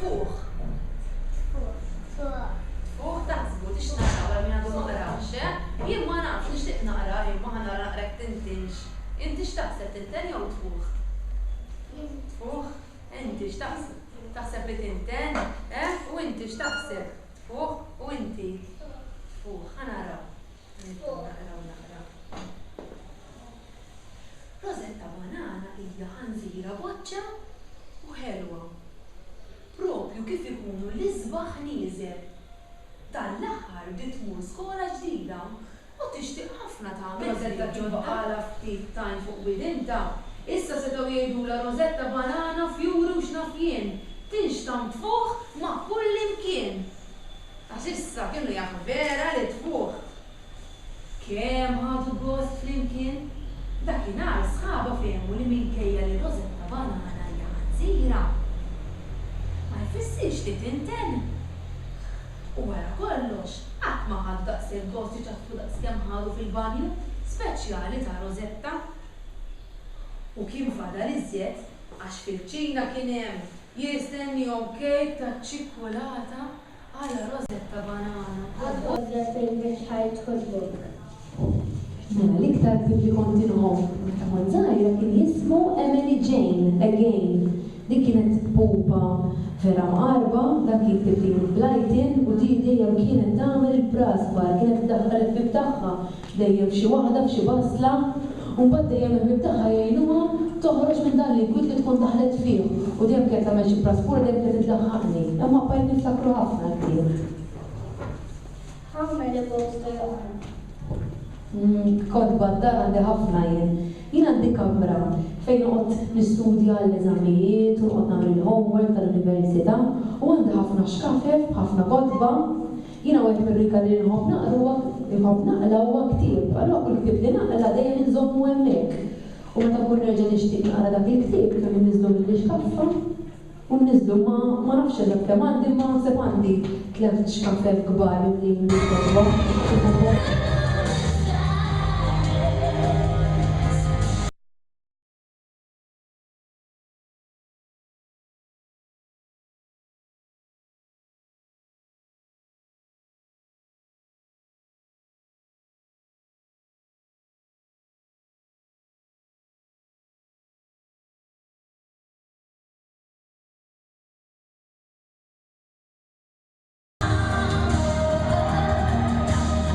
tfuħ. Tfuħ taħsbu tix naqra għal min għadu ma qrawx, jien ma nafx nixtieq naqra, jien ma ħanara naqrek tintinx. Inti x'taħseb tinten jew tfuħ? Tfuħ? Inti x'taħseb? Taħseb li tinten? U inti x'taħseb? Tfuħ u inti? Tfuħ, ħanaraw. Naqraw. Rosetta banana hija ħanżira boċċa u ħelwa. Propju kif ikunu l-isbaħ nieżel. Tal-aħħar bdiet tmur skola ġdida u tixtieq ħafna tagħmel Rosetta ġodqala ftit tajn fuq bidinta. Issa setgħu jgħidula Rosetta banana fjuri u x'naf jien. Tinxtam tfuħ ma' kull imkien. Għax issa kienu jafu vera li tfuħ. Kemm ħadu gost flimkien? Dakinhar sħaba fehmu li minkejja li Rosetta banana hija ħanżira ma jfissirx li tinten. U wara kollox, qatt ma ħadd daqshekk gost iċaffru daqskemm ħadu fil-banju speċjali ta' Rosetta. U kien fadal iżjed għax fil-ċina kien hemm jistennihom kejk ta' ċikkolata għal Rosetta banana. Mela l-iktar kif li kont inħobb meta kont żgħira kien jismu Emily Jane Again. Dik kienet pupa vera mqarba, dak jiktib li blajtin u di dejjem kienet tagħmel il-brasbar, kienet tiddaħħal il-ħbib tagħha dejjem xi waħda f'xi basla u mbagħad dejjem il-ħbib tagħha jgħinuha toħroġ minn dan l-inkwiet li tkun daħlet fih u dejjem kienet tagħmel xi brasbur dejjem kienet tiddaħħaqni. Imma bqajt niftakru ħafna kien. How many books do you own? Kodba d-dar għandi ħafna jien. Jien għandi kamra fejn noqgħod nistudja l-eżamijiet u noqgħod nagħmel il-homework tal-università u għandi ħafna xkafef, ħafna kodba. Jiena wieħed mir-rika li nħobb naqra huwa ktieb. Allura kull ktieb li naqra dejjem inżommu hemmhekk. U meta nkun nerġa' nixtieq naqra dak il-ktieb kemm inniżlu mill-xkaffa u nniżlu ma nafx eżatt kemm għandi ma naħseb għandi tliet xkafef kbar li kodba.